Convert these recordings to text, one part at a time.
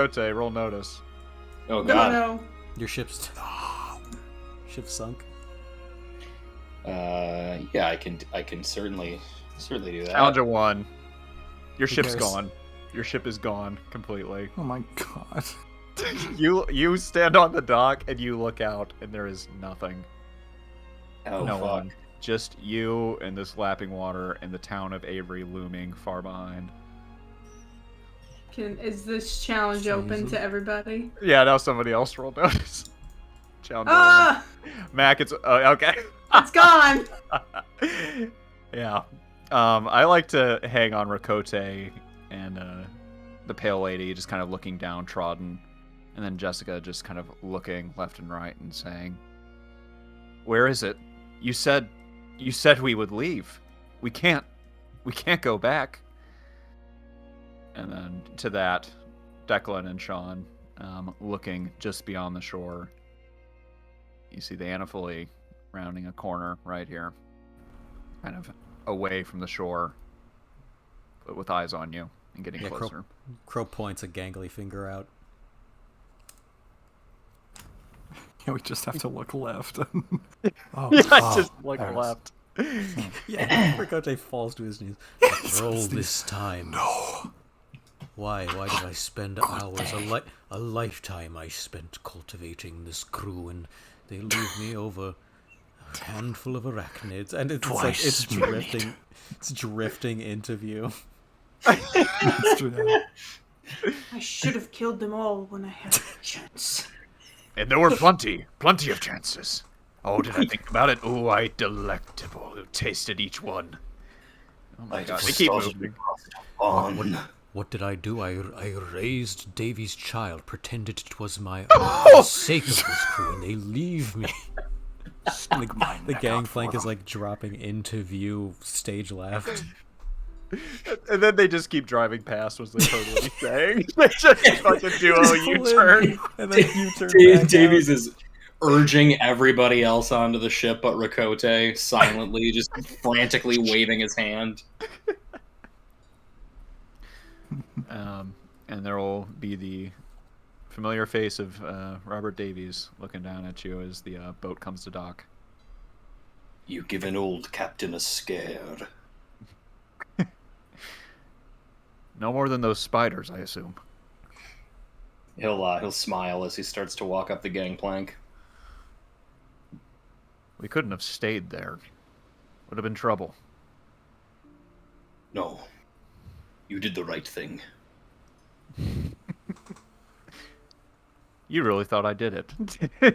Rote, roll notice. Oh god. No. Your ship's sunk. Yeah, I can certainly do that. Challenge 1. Your Who ship's cares? gone. Your ship is gone completely. Oh my god. You stand on the dock and you look out and there is nothing. Oh No fuck. one. Just you and this lapping water and the town of Avery looming far behind. Is this challenge open to everybody? Yeah, now somebody else rolled notice. Challenge Ah! 1. Mac, it's okay. It's gone! Yeah. I like to hang on Rakote and the pale lady just kind of looking downtrodden, and then Jessica just kind of looking left and right and saying, "Where is it? You said we would leave. We can't go back." And then to that, Declan and Sean looking just beyond the shore. You see the Anaphilie rounding a corner right here, kind of away from the shore, but with eyes on you and getting closer. Crow points a gangly finger out. Yeah, we just have to look left. Just look there it is. left. Yeah, Ricote falls to his knees. After all this time. No. Why did I spend hours, a lifetime I spent cultivating this crew, and they leave me over a handful of arachnids, and it's like it's drifting into view. I should have killed them all when I had the chance. And there were plenty of chances. Oh, did I think about it? Oh, I delectable who tasted each one. Oh my god, they keep moving. What did I do? I raised Davy's child, pretended it was my sake of this crew, and they leave me. The gangplank is like dropping into view, stage left. And then they just keep driving past, was they totally saying? They just fucking do a U-turn. And then U-turn back Davies is urging everybody else onto the ship but Rakote, silently, just frantically waving his hand. And there will be the familiar face of Robert Davies looking down at you as the boat comes to dock. You give an old captain a scare. No more than those spiders, I assume. He'll smile as he starts to walk up the gangplank. We couldn't have stayed there. Would have been trouble. No. You did the right thing. You really thought I did it,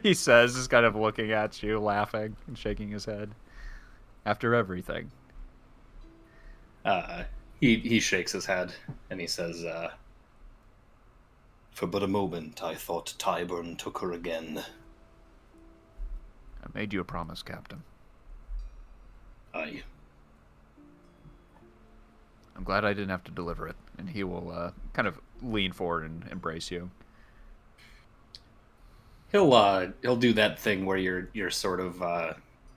he says, just kind of looking at you, laughing and shaking his head. After everything. He shakes his head, and he says, For but a moment I thought Tyburn took her again. I made you a promise, Captain. Aye. I'm glad I didn't have to deliver it. And he will kind of lean forward and embrace you. He'll do that thing where you're sort of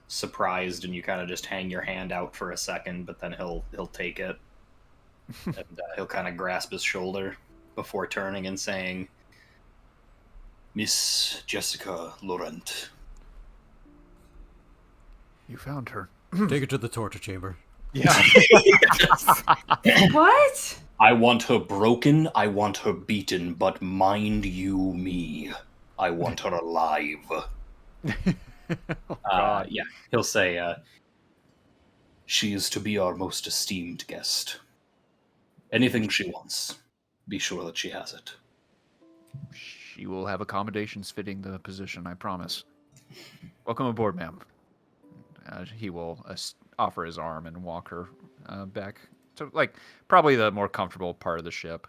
surprised and you kind of just hang your hand out for a second, but then he'll take it and he'll kind of grasp his shoulder before turning and saying, Miss Jessica Laurent. You found her. Take her to the torture chamber. Yeah. What? I want her broken, I want her beaten, but mind you me, I want her alive. Yeah, he'll say, she is to be our most esteemed guest. Anything she wants, be sure that she has it. She will have accommodations fitting the position, I promise. Welcome aboard, ma'am. He will offer his arm and walk her back to, like, probably the more comfortable part of the ship.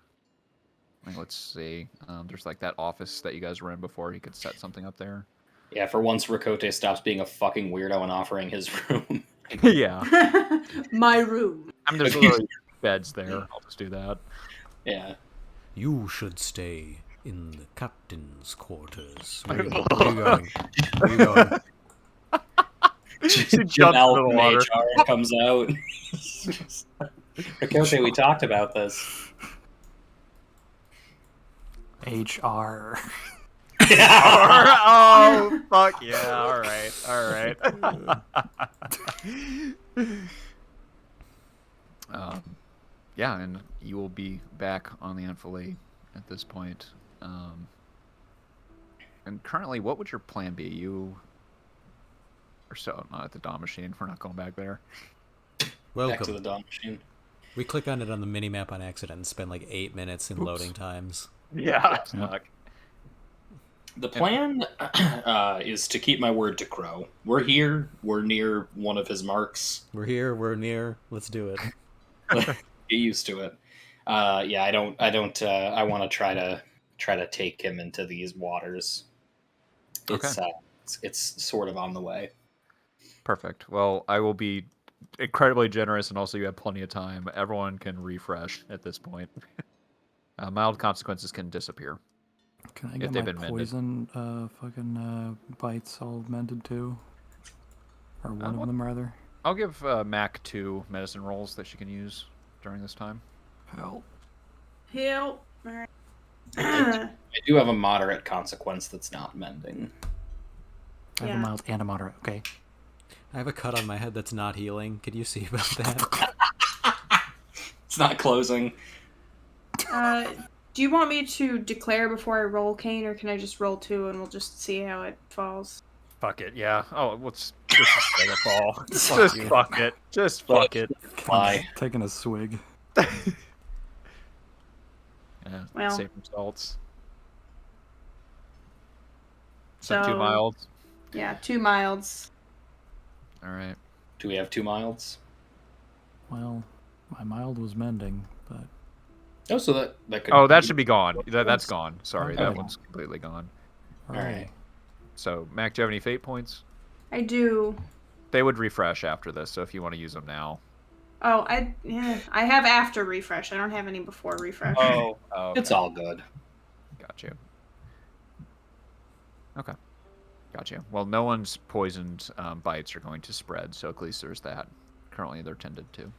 Like, let's see. There's, like, that office that you guys were in before. He could set something up there. Yeah, for once Rakote stops being a fucking weirdo and offering his room. Yeah. My room. I mean, there's literally beds there. I'll just do that. Yeah. You should stay in the captain's quarters. Where are you going? Where are you going? She jumps Janelle into the from water. HR comes out. Rakote, we talked about this. HR. Oh, fuck yeah. All right. Yeah, and you will be back on the Enfilade at this point. And currently, what would your plan be? You are so not at the Dawn Machine. We're not going back there. Welcome. Back to the Dawn Machine. We click on it on the minimap on accident and spend like 8 minutes in loading times. Yeah. Fuck. The plan is to keep my word to Crow. We're here. We're near one of his marks. We're here. We're near. Let's do it. Get used to it. Yeah, I don't. I want to try to take him into these waters. It's Okay. it's sort of on the way. Perfect. Well, I will be incredibly generous, and also you have plenty of time. Everyone can refresh at this point. Mild consequences can disappear. Can I If get they've my been mended. poison bites all mended too? Or one of them, rather? I'll give Mac 2 medicine rolls that she can use during this time. Help. Help. All right. I do have a moderate consequence that's not mending. I have a Yeah. mild and a moderate. Okay. I have a cut on my head that's not healing. Could you see about that? It's not closing. Do you want me to declare before I roll, Kane, or can I just roll 2 and we'll just see how it falls? Fuck it, yeah. Oh, let's just let it fall. Just fuck it. Just fuck it. Why? Taking a swig. Yeah, Well. same results. So 2 So- milds. Yeah, 2 milds. All right. Do we have 2 milds? Well, my mild was mending, but Oh, so that could. Oh, that should be gone. That's gone. Sorry, Okay. that one's completely gone. hooray. So, Mac, do you have any fate points? I do. They would refresh after this, so if you want to use them now. Oh, I have after refresh. I don't have any before refresh. Oh, It's all good. Got you. Okay. Got you. Well, no one's poisoned bites are going to spread, so at least there's that. Currently, they're tended to.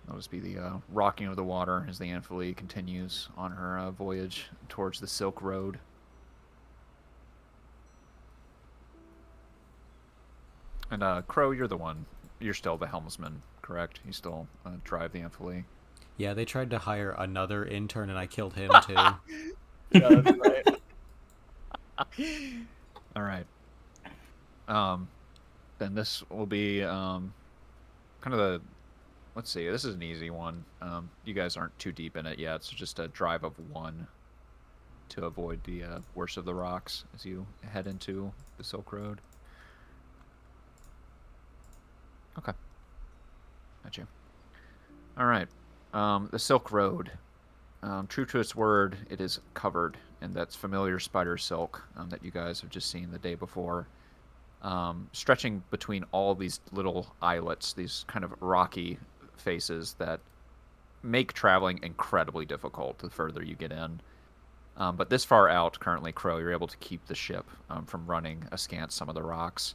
That'll just be the rocking of the water as the Amphilie continues on her voyage towards the Silk Road. And Crow, you're the one. You're still the helmsman, correct? You still drive the Amphilie. Yeah, they tried to hire another intern and I killed him too. Yeah, that's right. All right. Then this will be kind of the. Let's see. This is an easy one. You guys aren't too deep in it yet, so just a drive of 1 to avoid the worst of the rocks as you head into the Silk Road. Okay. Got you. All right. The Silk Road. True to its word, it is covered in that familiar spider silk that you guys have just seen the day before. Stretching between all these little islets, these kind of rocky faces that make traveling incredibly difficult the further you get in. But this far out, currently, Crow, you're able to keep the ship from running askance some of the rocks.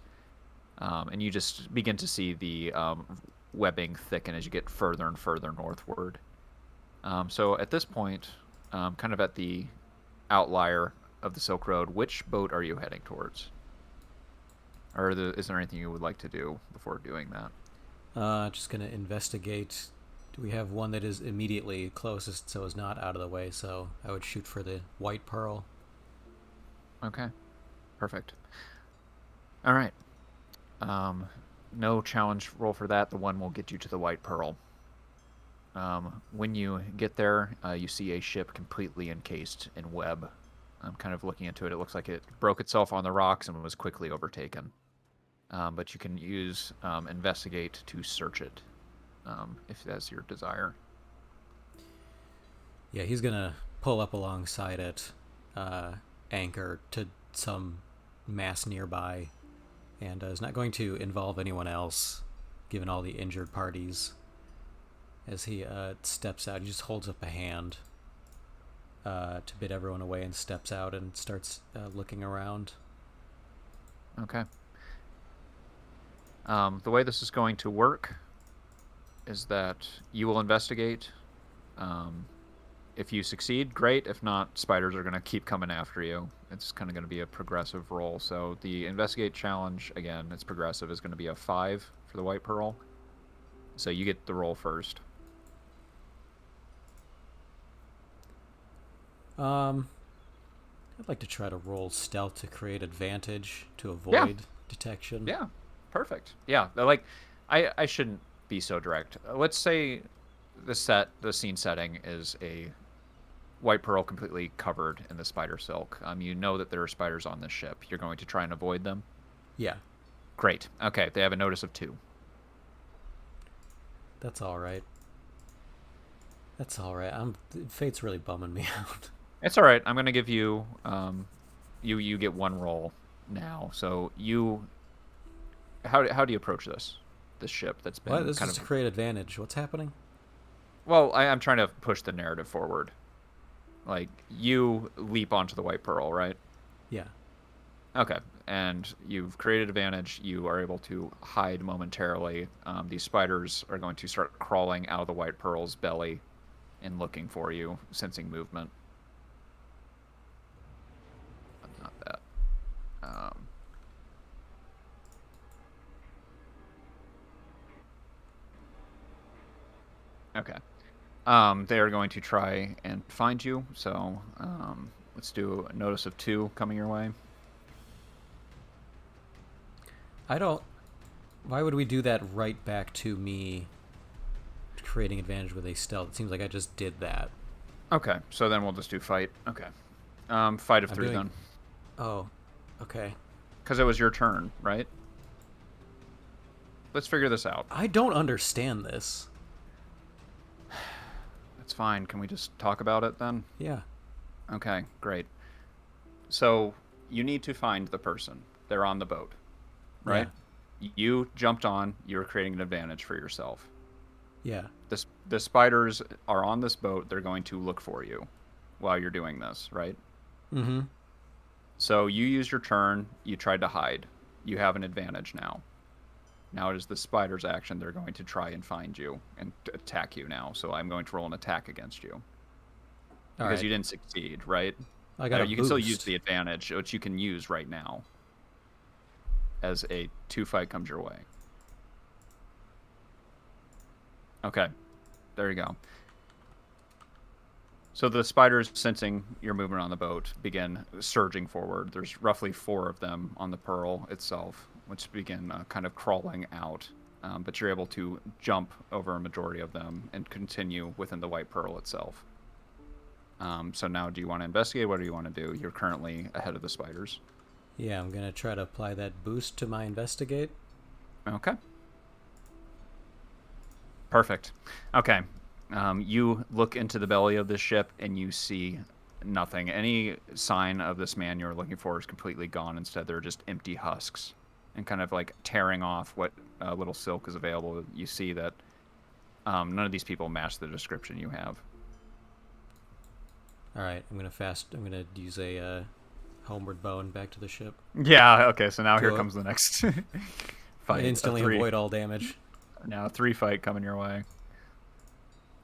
And you just begin to see the webbing thicken as you get further and further northward. So at this point, kind of at the outlier of the Silk Road, which boat are you heading towards? Or is there anything you would like to do before doing that? Just gonna investigate. Do we have one that is immediately closest so is not out of the way? So I would shoot for the White Pearl. Okay. Perfect. All right. No challenge roll for that. The one will get you to the White Pearl. When you get there, you see a ship completely encased in web. I'm kind of looking into it. It looks like it broke itself on the rocks and was quickly overtaken. But you can use investigate to search it, if that's your desire. Yeah, he's gonna pull up alongside it, anchor to some mass nearby, and is not going to involve anyone else, given all the injured parties. As he steps out, he just holds up a hand to bid everyone away and steps out and starts looking around. Okay. The way this is going to work is that you will investigate, If you succeed, great. If not, spiders are going to keep coming after you. It's kind of going to be a progressive roll. So the investigate challenge, again, it's progressive, is going to be a 5 for the white pearl. So you get the roll first. I'd like to try to roll stealth to create advantage to avoid detection. Yeah, perfect. Yeah, like, I shouldn't be so direct. Let's say the scene setting is a white pearl completely covered in the spider silk. You know that there are spiders on this ship. You're going to try and avoid them? Yeah. Great. Okay, they have a notice of 2. That's all right. That's all right. Fate's really bumming me out. It's all right. I'm going to give you you get 1 roll now. So how do you approach this ship that's been What? This kind is of to create advantage. What's happening? Well, I'm trying to push the narrative forward. Like, you leap onto the white pearl, right? Yeah. Okay, and you've created advantage. You are able to hide momentarily. These spiders are going to start crawling out of the white pearl's belly and looking for you, sensing movement. But not that. Okay. They are going to try and find you, so let's do a notice of 2 coming your way. Why would we do that right back to me creating advantage with a stealth? It seems like I just did that. Okay, so then we'll just do fight. Okay. Fight of 3 then. Oh, okay. Because it was your turn, right? Let's figure this out. I don't understand this. That's fine. Can we just talk about it then? Yeah. Okay, great. So you need to find the person. They're on the boat, right? Yeah. You jumped on. You were creating an advantage for yourself. Yeah. The spiders are on this boat. They're going to look for you while you're doing this, right? Mm-hmm. So you used your turn. You tried to hide. You have an advantage now. Now it is the spider's action. They're going to try and find you and attack you now. So I'm going to roll an attack against you. Because you didn't succeed, right? I got you can still use the advantage, which you can use right now. As a 2 fight comes your way. Okay. There you go. So the spiders, sensing your movement on the boat, begin surging forward. There's roughly 4 of them on the pearl itself, which begin kind of crawling out. But you're able to jump over a majority of them and continue within the white pearl itself. So now, do you want to investigate? What do you want to do? You're currently ahead of the spiders. Yeah, I'm going to try to apply that boost to my investigate. Okay. Perfect. Okay. You look into the belly of this ship and you see nothing. Any sign of this man you were looking for is completely gone. Instead, they're just empty husks and kind of like tearing off what little silk is available. You see that none of these people match the description you have. All right, I'm gonna use a homeward bow and back to the ship. Yeah. Okay. So now here comes the next fight. Instantly avoid all damage. Now 3 fight coming your way.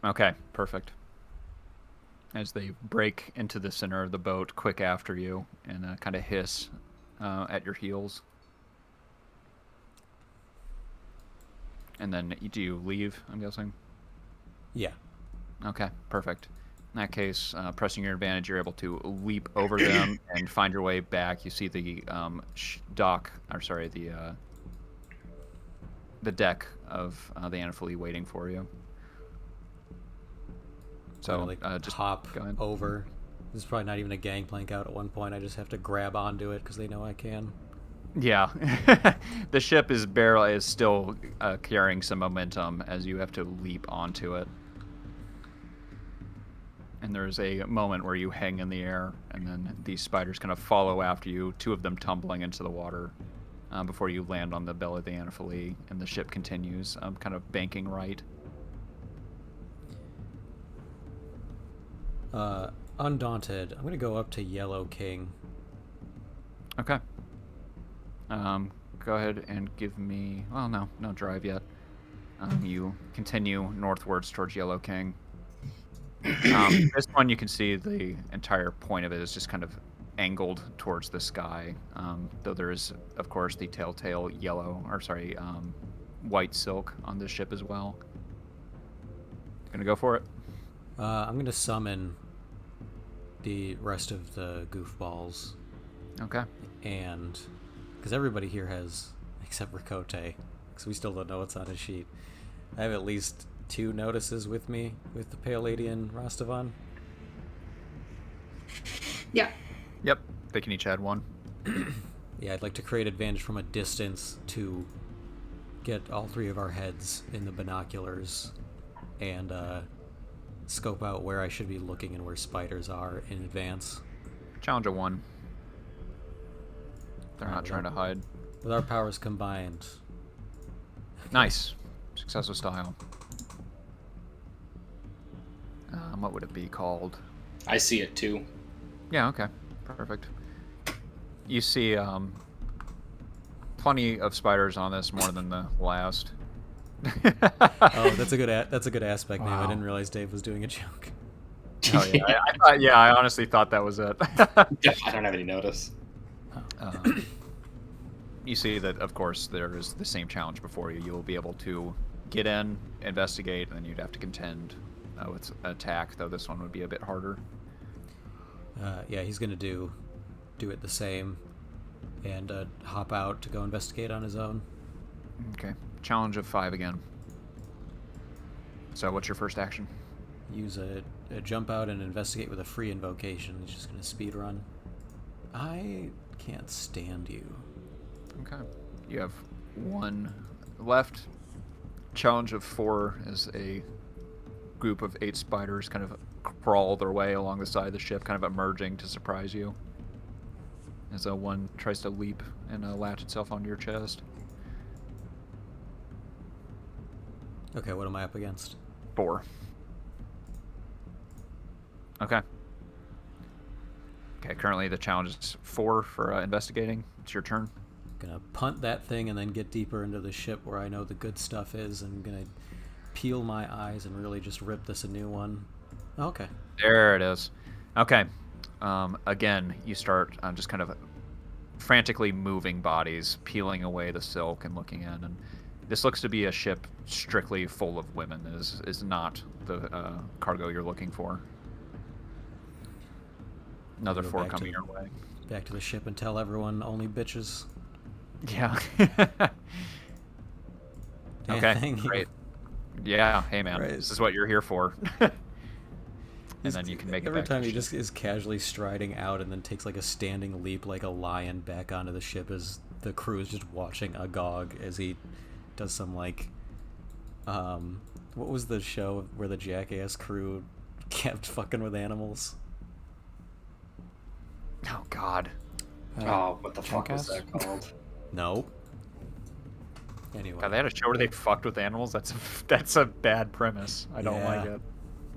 Okay. Perfect. As they break into the center of the boat, quick after you, and kind of hiss at your heels. And then do you leave? I'm guessing. Yeah. Okay. Perfect. In that case, pressing your advantage, you're able to leap over them and find your way back. You see the the deck of the Anaphalie waiting for you. So just hop over. This is probably not even a gangplank out at one point. I just have to grab onto it because they know I can. Yeah. The ship is still carrying some momentum as you have to leap onto it. And there's a moment where you hang in the air, and then these spiders kind of follow after you, 2 of them tumbling into the water before you land on the belly of the Anaphalie, and the ship continues, kind of banking right. Undaunted, I'm going to go up to Yellow King. Okay. Go ahead and give me... Well, no drive yet. You continue northwards towards Yellow King. This one, you can see the entire point of it is just kind of angled towards the sky. Though there is, of course, the telltale white silk on this ship as well. Gonna go for it. I'm gonna summon the rest of the goofballs. Okay. And because everybody here has, except Rakote, because we still don't know what's on his sheet. I have at least 2 notices with me with the Pale Lady and Rastavan. Yeah. Yep. They can each add 1. Yeah, I'd like to create advantage from a distance to get all 3 of our heads in the binoculars and scope out where I should be looking and where spiders are in advance. Challenge of 1. They're not trying to hide. With our powers combined. Nice. Successful style. What would it be called? I see it too. Yeah, okay. Perfect. You see plenty of spiders on this, more than the last. Oh, that's a good aspect, man. I Wow. didn't realize Dave was doing a joke. Oh, yeah. I honestly thought that was it. Yeah, I don't have any notice. You see that, of course, there is the same challenge before you. You'll be able to get in, investigate, and then you'd have to contend with attack, though this one would be a bit harder. Yeah, he's gonna do it the same, and hop out to go investigate on his own. Okay. Challenge of 5 again. So what's your first action? Use a jump out and investigate with a free invocation. He's just gonna speed run. I can't stand you. Okay. You have 1 left. Challenge of 4 is a group of 8 spiders kind of crawl their way along the side of the ship, kind of emerging to surprise you. As one tries to leap and latch itself onto your chest. Okay, what am I up against? 4. Okay. Okay, currently the challenge is 4 for investigating. It's your turn. Gonna punt that thing and then get deeper into the ship where I know the good stuff is, and gonna peel my eyes and really just rip this a new one. Okay. There it is. Okay. Again, you start just kind of frantically moving bodies, peeling away the silk and looking in. And this looks to be a ship strictly full of women. Is not the cargo you're looking for. Another Go 4 back to- coming your way. Back to the ship and tell everyone only bitches. Yeah. Yeah, Okay, thank you. great. Yeah, hey man, Right. this is what you're here for. And then you can make it every back to time the he ship. just is casually striding out and then takes like a standing leap like a lion back onto the ship as the crew is just watching agog as he does some like what was the show where the jackass crew kept fucking with animals? Oh God. Oh, what the fuck was Jackass? that called? No. Anyway, God, they had a show where they fucked with animals. That's a bad premise. I don't like Yeah. it.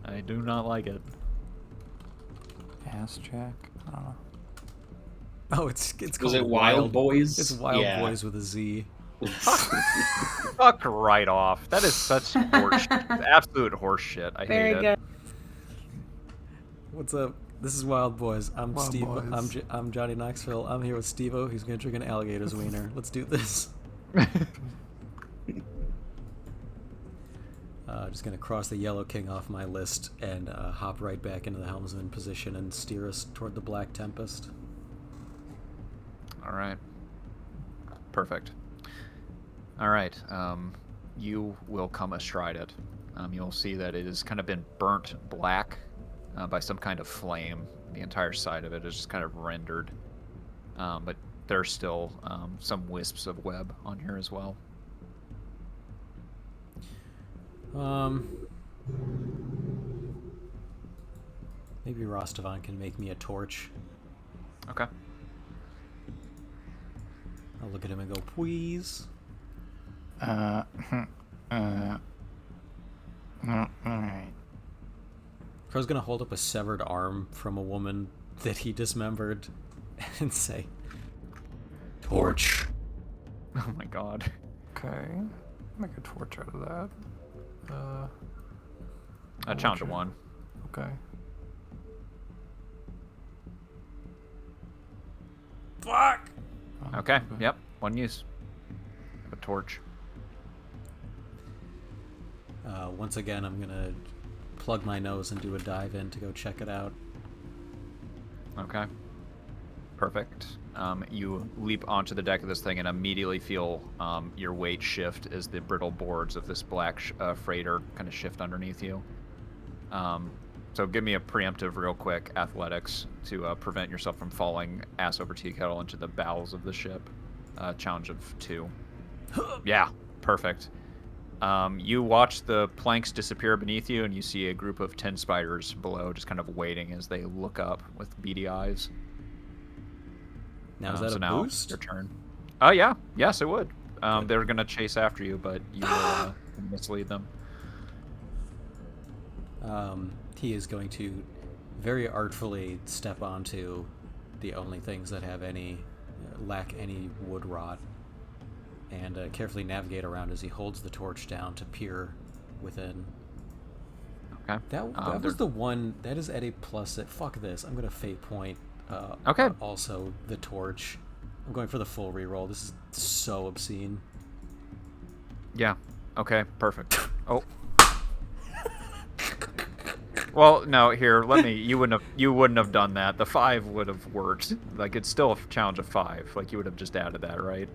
I do not like it. Ass Jack. I don't know. oh, it's Was called it Wild Boys? It's Wild Yeah. Boys with a Z. Fuck right off. That is such horse, absolute horse shit. I Very hate good. it. What's up? This is Wild Boys. I'm Wild Steve. Boys. I'm Johnny Knoxville. I'm here with Steve-O. He's gonna drink an alligator's wiener. Let's do this. Just gonna cross the Yellow King off my list and hop right back into the helmsman position and steer us toward the Black Tempest. All right. Perfect. All right. You will come astride it. You'll see that it has kind of been burnt black by some kind of flame. The entire side of it is just kind of rendered. But there's still some wisps of web on here as well. Maybe Rastavan can make me a torch. Okay. I'll look at him and go, please. Alright. Crow's gonna hold up a severed arm from a woman that he dismembered and say, torch. Oh my God. Okay. Make a torch out of that. A challenge of 1. Okay. Fuck! Oh, Okay. Yep. One use. A torch. Once again, I'm gonna plug my nose and do a dive in to go check it out. Okay. Perfect. You leap onto the deck of this thing and immediately feel your weight shift as the brittle boards of this black freighter kind of shift underneath you. So give me a preemptive real quick athletics to prevent yourself from falling ass over tea kettle into the bowels of the ship. Challenge of 2. Yeah, perfect. You watch the planks disappear beneath you, and you see a group of 10 spiders below just kind of waiting as they look up with beady eyes. Now, is that so a now boost? your turn. Oh, yeah. Yes, it would. They're going to chase after you, but you will mislead them. He is going to very artfully step onto the only things that have lack any wood rot, and carefully navigate around as he holds the torch down to peer within. Okay. That was the one that is at a plus. Fuck this. I'm gonna fate point. Okay. Also, the torch. I'm going for the full reroll. This is so obscene. Yeah. Okay. Perfect. Oh. Well, no. Here, let me. You wouldn't have done that. The 5 would have worked. Like, it's still a challenge of 5. Like, you would have just added that, right?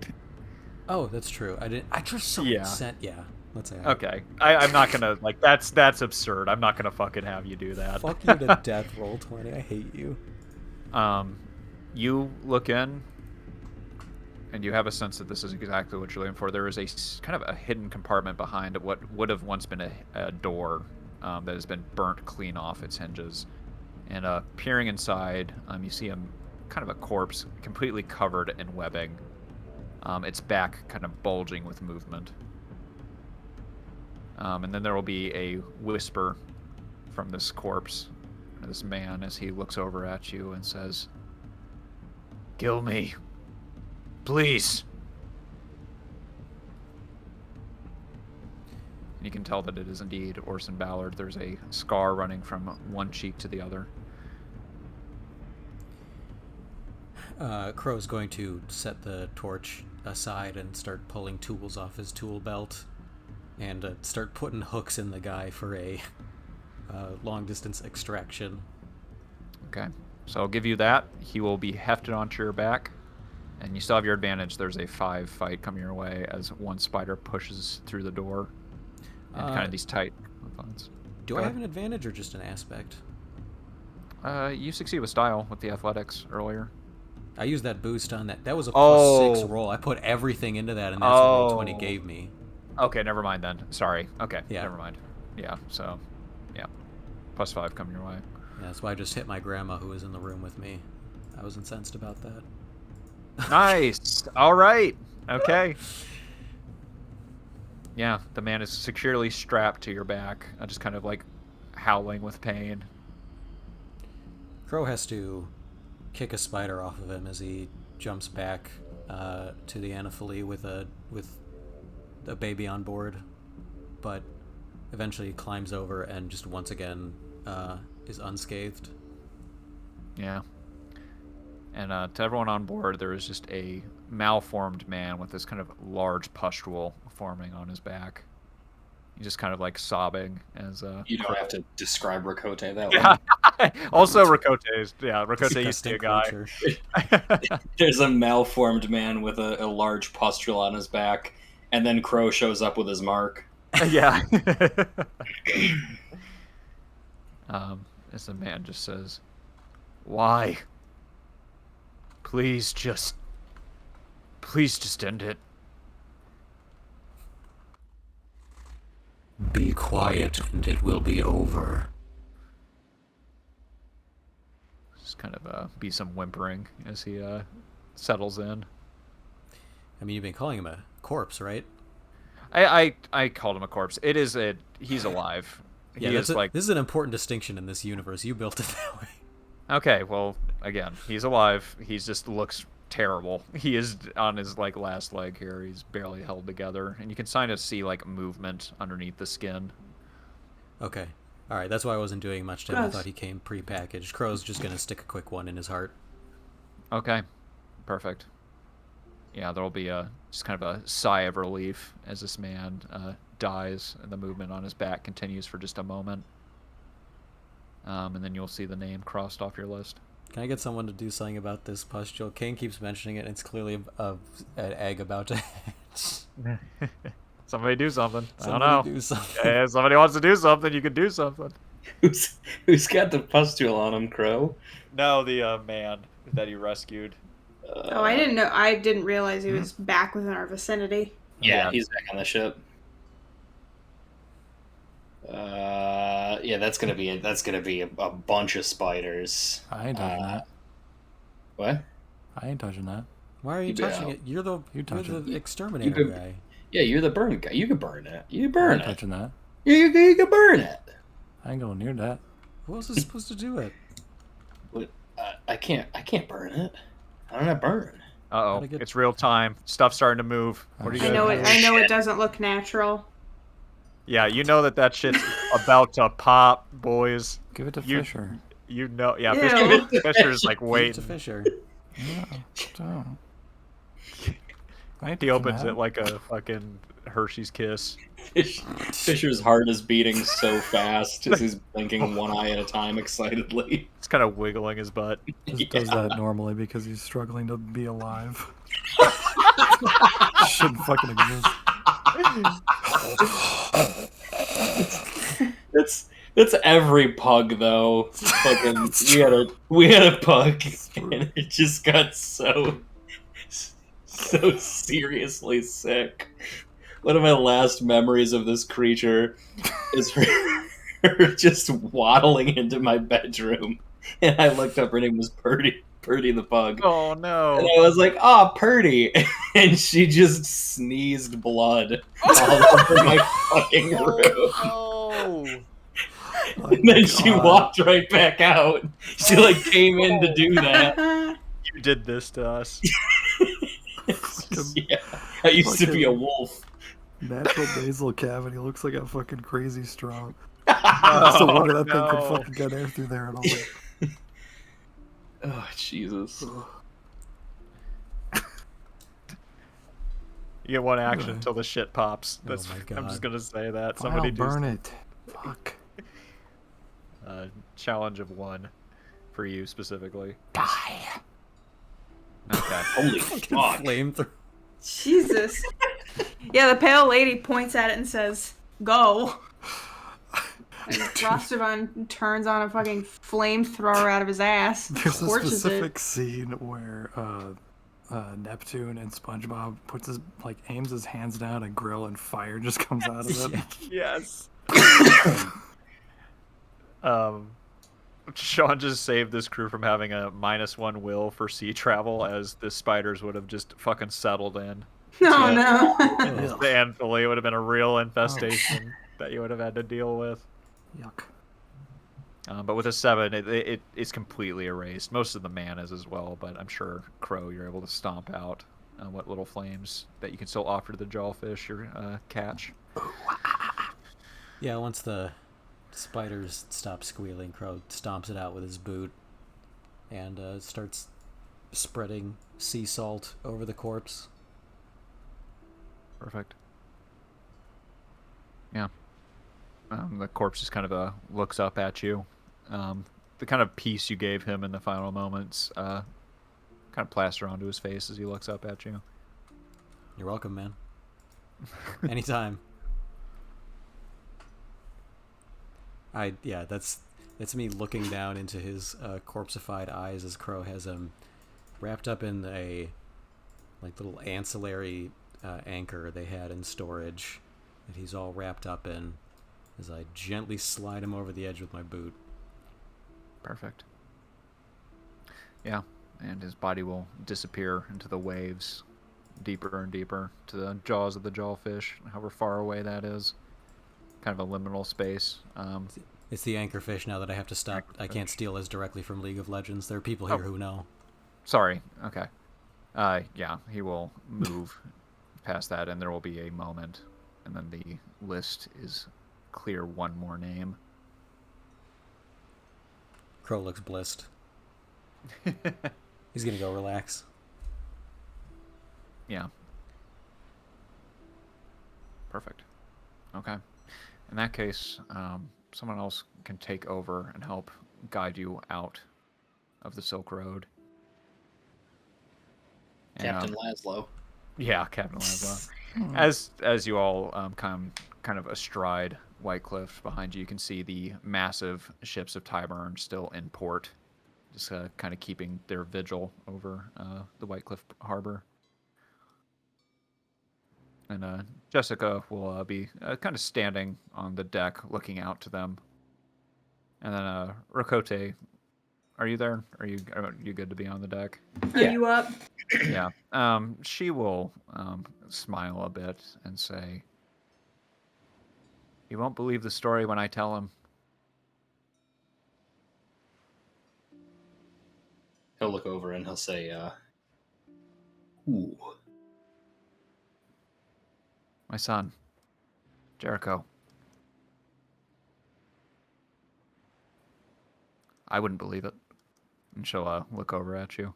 Oh, that's true. I didn't. I just so sent. Yeah. Let's say. Okay. I'm not gonna like. That's absurd. I'm not gonna fucking have you do that. Fuck you to death. Roll 20. I hate you. You look in, and you have a sense that this is exactly what you're looking for. There is a kind of a hidden compartment behind what would have once been a door that has been burnt clean off its hinges. And peering inside, you see kind of a corpse completely covered in webbing. Its back kind of bulging with movement. And then there will be a whisper from this corpse, this man, as he looks over at you and says, "Kill me. Please." And you can tell that it is indeed Orson Ballard. There's a scar running from one cheek to the other. Crow's going to set the torch aside and start pulling tools off his tool belt and start putting hooks in the guy for a long-distance extraction. Okay. So I'll give you that. He will be hefted onto your back, and you still have your advantage. There's a 5 fight coming your way as one spider pushes through the door. And kind of these tight confines. Do I have an advantage or just an aspect? You succeed with style with the athletics earlier. I used that boost on that. That was a +6 roll. I put everything into that, and that's what roll 20 gave me. Okay, never mind then. Sorry. Okay, yeah. Never mind. Yeah, so, yeah. +5 coming your way. Yeah, that's why I just hit my grandma who was in the room with me. I was incensed about that. Nice. All right. Okay. Yeah, the man is securely strapped to your back, just kind of like howling with pain. Crow has to kick a spider off of him as he jumps back to the Anopheles with a baby on board, but eventually he climbs over and just once again is unscathed. Yeah. And to everyone on board, there is just a malformed man with this kind of large pustule forming on his back. He's just kind of like sobbing as you don't have to describe Rakote that way. Also Rakote used to be a guy. There's a malformed man with a large pustule on his back, and then Crow shows up with his mark. Yeah. As the man just says, "Why? Please just end it." Be quiet and it will be over. Just kind of be some whimpering as he settles in. I mean, you've been calling him a corpse, right? I called him a corpse. He's alive. Yeah, this is an important distinction in this universe. You built it that way. Okay, well, again, he's alive. He just looks terrible. He is on his last leg here. He's barely held together, and you can kind of see movement underneath the skin. Okay, All right, that's why I wasn't doing much to him. I Gross. thought he came pre-packaged. Crow's just gonna stick a quick one in his heart. Okay, perfect. Yeah, there'll be just kind of a sigh of relief as this man dies, and the movement on his back continues for just a moment. And then you'll see the name crossed off your list. Can I get someone to do something about this pustule? Kane keeps mentioning it, and it's clearly an egg about to hatch. Somebody do something. I don't Somebody know. do something. If somebody wants to do something, you can do something. Who's got the pustule on him, Crow? No, the man that he rescued. Oh, I didn't know. I didn't realize he was back within our vicinity. Yeah, he's back on the ship. Yeah, that's gonna be a bunch of spiders. I ain't touching that. What? I ain't touching that. Why are you Yeah. touching it? You're the touch it. exterminator could- guy. Yeah, you're the burn guy. You can burn it. You I burn ain't it. touching that. You can burn it. I ain't going near that. Who else is supposed to do it? I can't burn it. I don't have burn. Uh-oh, Gotta get- it's real time. Stuff's starting to move. What are you I gonna know do? it. I know it doesn't look natural. Yeah, you know that shit's about to pop, boys. Give it to You- Fisher. You know, yeah, Ew. Fisher's like Give it waiting. to Fisher. No, don't. I ain't He touching opens that. it like a fucking Hershey's Kiss. Fisher's heart is beating so fast as he's blinking one eye at a time excitedly. It's kind of wiggling his butt. Just does that normally because he's struggling to be alive. Shouldn't fucking exist. That's every pug though. Fucking we had a pug and it just got so seriously sick. One of my last memories of this creature is her just waddling into my bedroom, and I looked up. Her name was Purdy the pug. Oh And no! I was like, "Oh, Purdy," and she just sneezed blood all over my fucking room. Oh, And then she walked right back out. She like came in to do that. you did this to us. Yeah, I used to be a wolf. Natural basal cavity looks like a fucking crazy strong. Oh, So wonder that thing no. could fucking get air through there and all that. Oh Jesus! You get one action until the shit pops. Oh That's, my I'm just God. gonna say that. Fine, Somebody I'll do burn it. Fuck. challenge of 1 for you specifically. Die. Okay. Holy fuck! Flamethrower. Jesus. Yeah, the pale lady points at it and says, "Go." And Rostervan turns on a fucking flamethrower out of his ass. There's a Torches specific it. scene where Neptune and SpongeBob aims his hands down a grill and fire just comes out of it. Yes. Sean just saved this crew from having a -1 will for sea travel, as the spiders would have just fucking settled in. No, no. And fully, it would have been a real infestation that you would have had to deal with. Yuck. But with a 7, it's completely erased. Most of the man is as well, but I'm sure Crow, you're able to stomp out what little flames that you can still offer to the jawfish or catch. Yeah, once the spiders stop squealing, Crow stomps it out with his boot and starts spreading sea salt over the corpse. Perfect. Yeah. The corpse just kind of looks up at you. The kind of peace you gave him in the final moments kind of plaster onto his face as he looks up at you. You're welcome, man. Anytime. That's me looking down into his corpseified eyes as Crow has him wrapped up in a little ancillary anchor they had in storage that he's all wrapped up in, as I gently slide him over the edge with my boot. Perfect. Yeah, and his body will disappear into the waves, deeper and deeper, to the jaws of the jawfish, however far away that is. Kind of a liminal space. It's the anchorfish now that I have to stop. I can't steal as directly from League of Legends. There are people here who know. Sorry. Okay. Yeah, he will move past that, and there will be a moment, and then the list is clear one more name. Crow looks blissed. He's gonna go relax. Yeah. Perfect. Okay. In that case, someone else can take over and help guide you out of the Silk Road. And, Captain Laszlo. Yeah, Captain Laszlo. As you all come kind of astride White Cliff behind you, you can see the massive ships of Tyburn still in port, just kind of keeping their vigil over the White Cliff harbor. And Jessica will be kind of standing on the deck, looking out to them. And then Rakote, are you there? Are you good to be on the deck? Are you up? Yeah. She will smile a bit and say, "You won't believe the story when I tell him." He'll look over and he'll say, "Ooh, My son, Jericho. I wouldn't believe it. And she'll look over at you.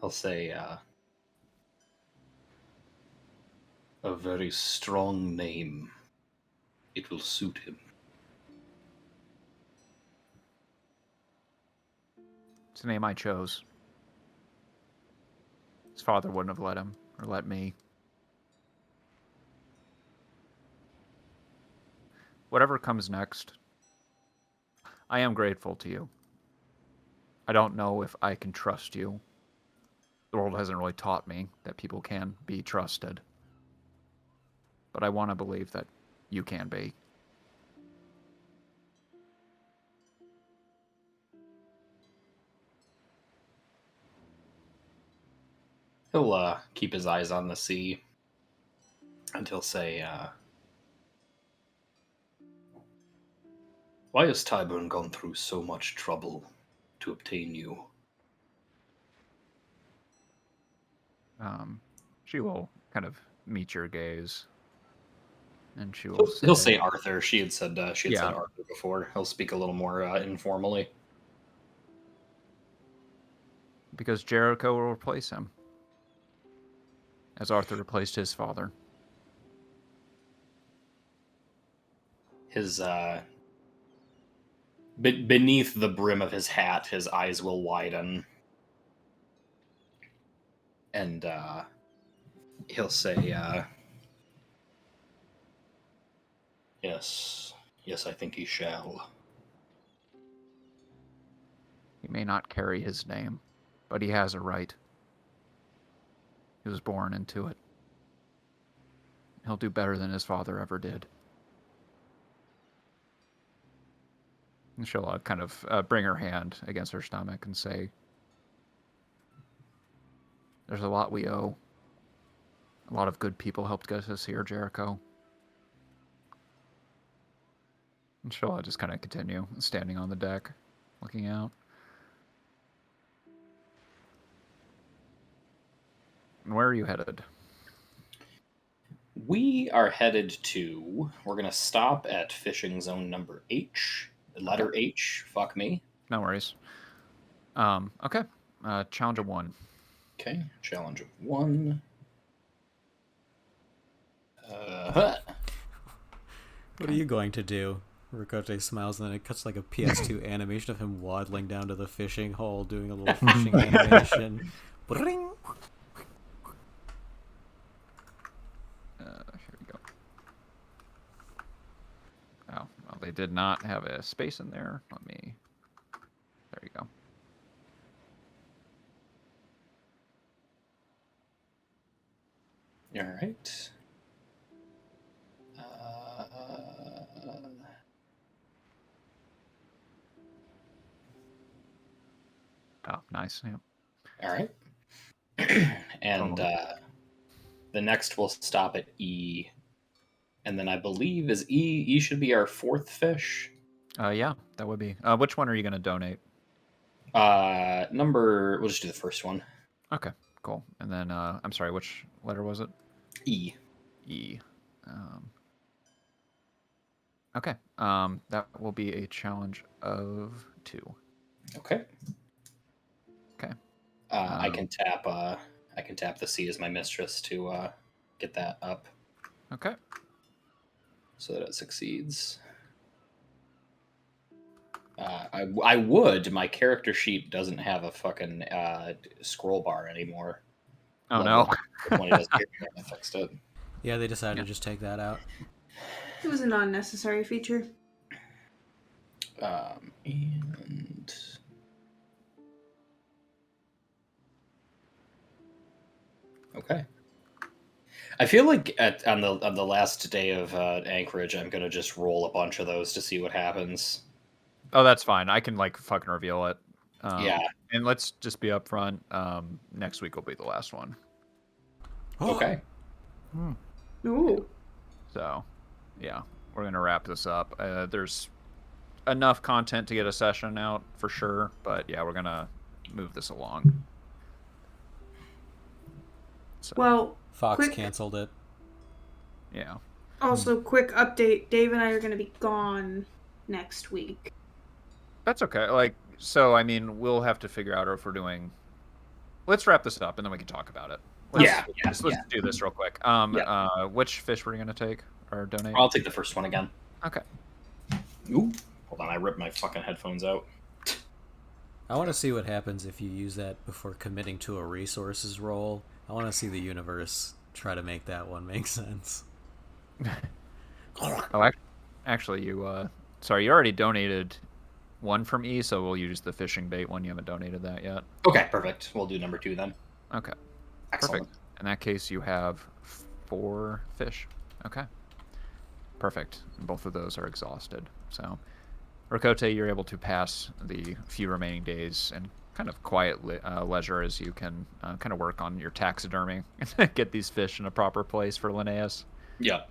he'll say, a very strong name. It will suit him." It's the name I chose. His father wouldn't have let him, or let me. Whatever comes next, I am grateful to you. I don't know if I can trust you. The world hasn't really taught me that people can be trusted. But I want to believe that you can be. He'll keep his eyes on the sea, and he'll say, why has Tyburn gone through so much trouble to obtain you? She will kind of meet your gaze. And she will say... He'll say Arthur. She had said Yeah. Arthur before. He'll speak a little more informally. Because Jericho will replace him. As Arthur replaced his father. His beneath the brim of his hat, his eyes will widen, and he'll say, "Yes, yes, I think he shall." He may not carry his name, but he has a right. He was born into it. He'll do better than his father ever did. And she'll kind of bring her hand against her stomach and say, "There's a lot we owe. A lot of good people helped get us here, Jericho." And she'll just kind of continue standing on the deck, looking out. And where are you headed? We are headed to. We're gonna stop at fishing zone number H. Letter Okay. H. Fuck me. No worries. Okay. Challenge of 1. Okay. Challenge of 1. What are you going to do? Ricote smiles, and then it cuts like a PS2 animation of him waddling down to the fishing hole, doing a little fishing animation. Bring. Here we go. Oh, well, they did not have a space in there. Let me... There you go. All right. Oh, nice. Yeah. All right. And Totally. the next we'll stop at E. And then I believe is E should be our 4th fish. Yeah, that would be. Which one are you going to donate? We'll just do the first one. Okay, cool. And then, I'm sorry, which letter was it? E. E. Okay. That will be a challenge of 2. Okay. Okay. I can tap. I can tap the sea as my mistress to get that up Okay. so that it succeeds. I would. My character sheet doesn't have a fucking scroll bar anymore. Oh Love no. that when it does here, I fixed it. Yeah, they decided to just take that out. It was a non-necessary feature. And okay. I feel like on the last day of Anchorage, I'm gonna just roll a bunch of those to see what happens. Oh, that's fine. I can like fucking reveal it. Yeah. And let's just be upfront. Next week will be the last one. Okay. Ooh. So, yeah, we're gonna wrap this up. There's enough content to get a session out for sure, but yeah, we're gonna move this along. So, Well, Fox quick- canceled it. yeah. also quick update. Dave and I are going to be gone next week. That's okay. Like, so I mean, we'll have to figure out if we're doing. Let's wrap this up and then we can talk about it. Let's do this real quick. Which fish were you gonna take or donate? I'll take the first one again. Okay. Ooh. Hold on, I ripped my fucking headphones out. I want to see what happens if you use that before committing to a resources roll. I want to see the universe try to make that one make sense. Oh, actually, you. Sorry, you already donated one from E, so we'll use the fishing bait one. You haven't donated that yet. Okay, perfect. We'll do number 2 then. Okay. Excellent. Perfect. In that case, you have 4 fish. Okay. Perfect. Both of those are exhausted. So, Rakote, you're able to pass the few remaining days in kind of quiet leisure as you can kind of work on your taxidermy and get these fish in a proper place for Linnaeus. Yeah.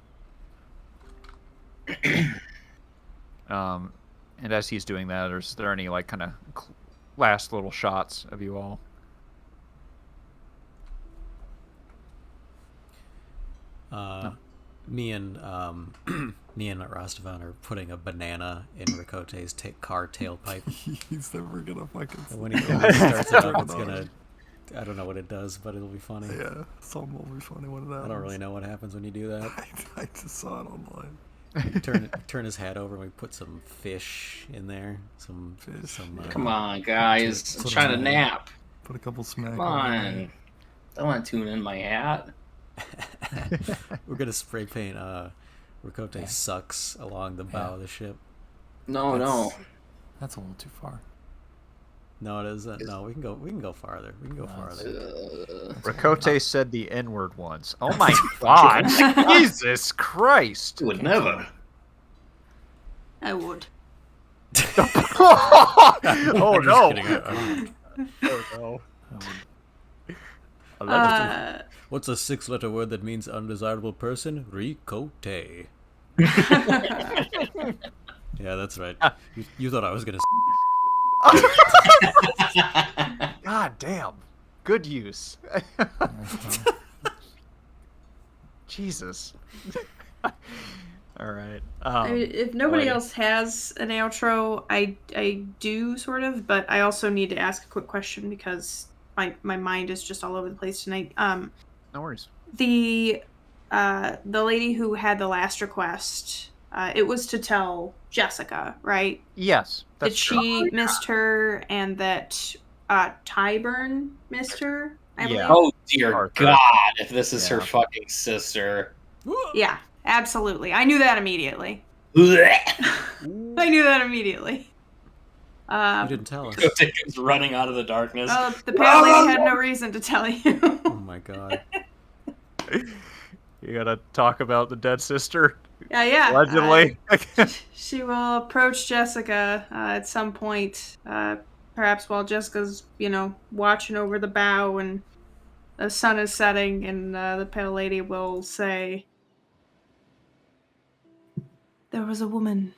And as he's doing that, is there any like kind of last little shots of you all? No. Me and Rastavan are putting a banana in Rakote's car tailpipe. He's never gonna fucking. And when he starts it up, it's gonna. I don't know what it does, but it'll be funny. Yeah, something will be funny when it happens. I don't really know what happens when you do that. I just saw it online. Turn his hat over and we put some fish in there. Some Fish. Some. Come on, guys. I'm trying to nap. Put a couple smack. Come on. I want to tune in my hat. We're gonna spray paint Rakote sucks along the bow of the ship. No. That's a little too far. No, it isn't. No, we can go farther. We can go farther. Rakote said the N-word once. Oh my god. Jesus Christ. You would never. I would. Oh I'm no. just kidding. Oh no. What's a 6-letter word that means undesirable person? Ricote. Yeah, that's right. You thought I was gonna. God damn. Good use. Jesus. All right. I mean, if nobody boy. else has an outro, I do sort of, but I also need to ask a quick question because my mind is just all over the place tonight. No worries. The lady who had the last request, it was to tell Jessica, right? Yes. That's That she missed her and that Tyburn missed her, I believe. Yeah. Oh, dear Arthur. God, if this is her Yeah. fucking sister. Yeah, absolutely. I knew that immediately. Blech. I knew that immediately. You didn't tell us. Comes running out of the darkness. Oh, the pale lady had no reason to tell you. Oh my god. You gotta talk about the dead sister. Yeah. Allegedly. She will approach Jessica at some point, perhaps while Jessica's, watching over the bow and the sun is setting, and the pale lady will say, "There was a woman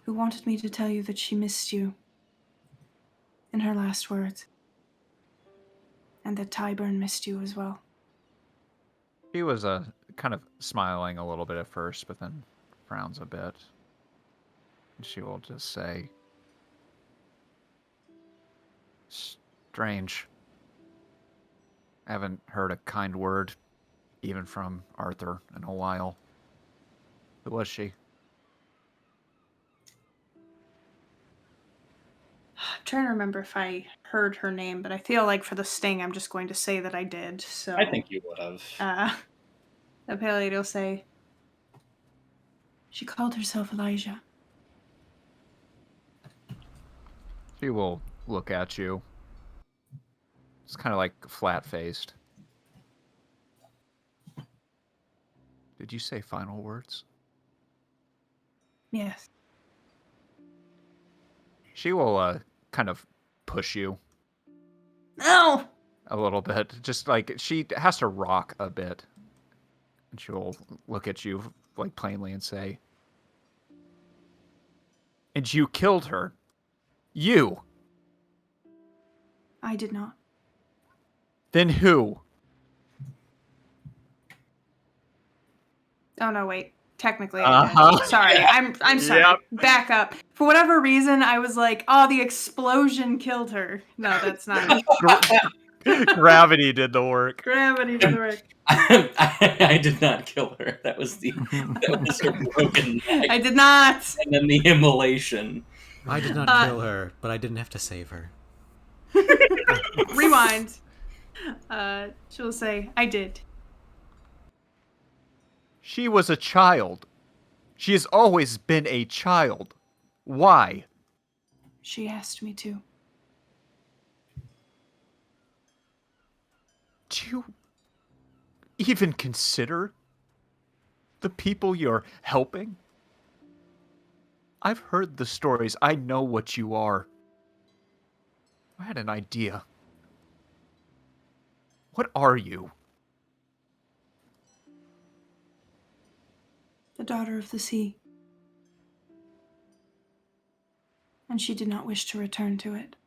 who wanted me to tell you that she missed you in her last words, and that Tyburn missed you as well." She was kind of smiling a little bit at first, but then frowns a bit. And she will just say, strange. I haven't heard a kind word, even from Arthur, in a while. Who was she? I'm trying to remember if I heard her name, but I feel like for the sting, I'm just going to say that I did. So I think you would have. The pale lady will say, she called herself Elijah. She will look at you. It's kind of like flat-faced. Did you say final words? Yes. She will kind of push you No! a little bit. Just like she has to rock a bit. And she will look at you like plainly and say, and you killed her. You. I did not. Then who? Oh no, wait. Technically, I did. Sorry, I'm sorry. Yep. Back up. For whatever reason, I was like, "Oh, the explosion killed her." No, that's not. Gravity did the work. Gravity did the work. I did not kill her. That was her broken neck. I did not. And then the immolation. I did not kill her, but I didn't have to save her. Rewind. She'll say, "I did." She was a child. She has always been a child. Why? She asked me to. Do you even consider the people you're helping? I've heard the stories. I know what you are. I had an idea. What are you? The daughter of the sea. And she did not wish to return to it.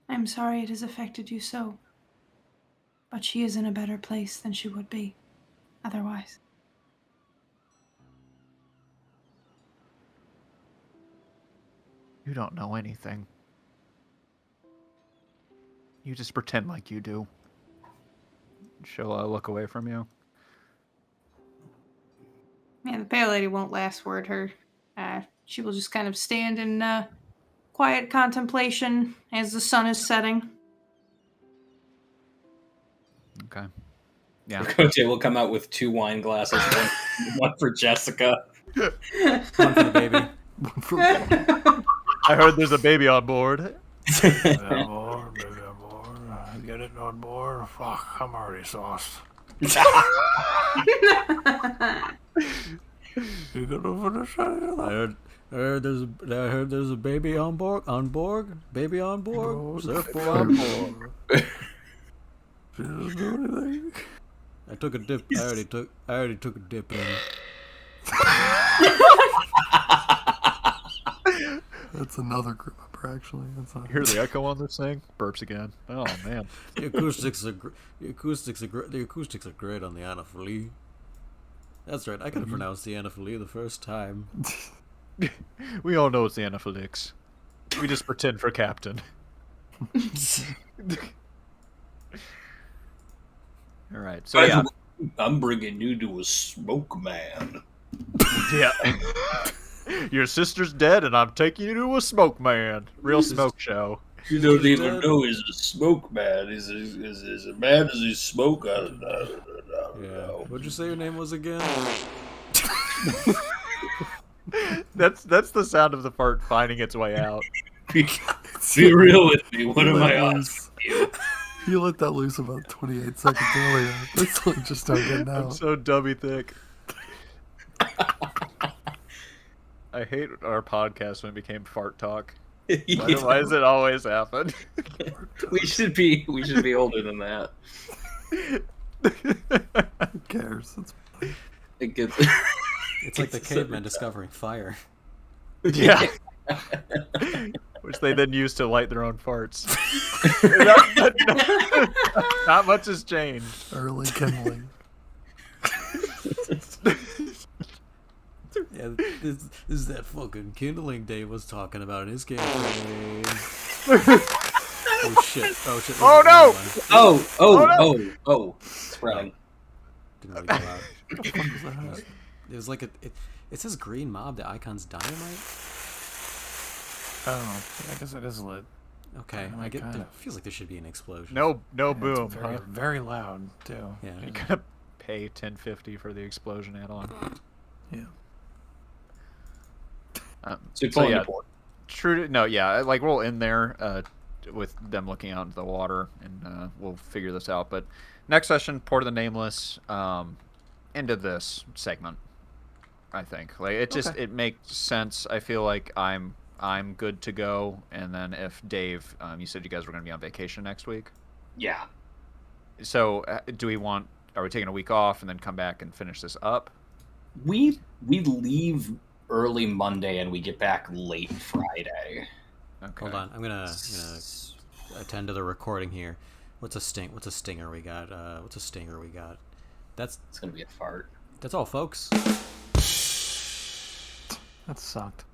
I am sorry it has affected you so, but she is in a better place than she would be otherwise. You don't know anything. You just pretend like you do. She'll look away from you. Man, the pale lady won't last word her. She will just kind of stand in quiet contemplation as the sun is setting. Okay. Yeah. Coach will come out with 2 wine glasses, one for Jessica. One for the baby. I heard there's a baby on board. Baby on board. Get it on board. Fuck, I'm already sauced. You gonna finish it? I heard there's a baby on board. Baby on board. Oh, Surfboard on board. She doesn't do anything. I took a dip. I already took a dip in. That's another group member, actually. That's not... Hear the echo on this thing? Burps again. Oh man. The acoustics are great on the Anaphalie. That's right. I could have pronounced the Anaphalie the first time. We all know it's the Anaphylix. We just pretend for Captain. All right. So yeah. I'm bringing you to a smoke man. Yeah. Your sister's dead, and I'm taking you to a smoke man. Real smoke show. You don't even know he's a smoke man. He's a man. Does he smoke? I don't know. What'd you say your name was again? That's the sound of the fart finding its way out. Be real with me. What am I on? You let that loose about 28 seconds earlier. That's like just not getting out. I'm so dummy thick. I hate our podcast when it became fart talk. Why does it always happen? We should be older than that. Who cares? It gets. It's like the cavemen discovering fire. Yeah. Which they then use to light their own farts. Not much has changed. Early kindling. This is that fucking kindling Dave was talking about in his campaign. Oh shit! Oh shit! Oh, no! Oh. Spreading. Didn't really go out. What the fuck is that? It was like it says green mob. The icon's dynamite. Oh, I guess it is lit. Okay, Dynamite I get. kinda. It feels like there should be an explosion. No Yeah, boom. it's very, Huh? very loud too. Yeah. You're gonna pay $10.50 for the explosion add-on. Yeah. So you pull in yeah, the port. true. No, yeah, like we'll in there with them looking out into the water, and we'll figure this out. But next session, Port of the Nameless, into this segment. I think like it just Okay. it makes sense. I feel like I'm good to go, and then if Dave, you said you guys were going to be on vacation next week. Yeah. So do we want? Are we taking a week off and then come back and finish this up? We leave early Monday and we get back late Friday. Okay. Hold on, I'm gonna attend to the recording here. What's a stinger we got? What's a stinger we got? That's It's gonna be a fart. all, folks. That sucked.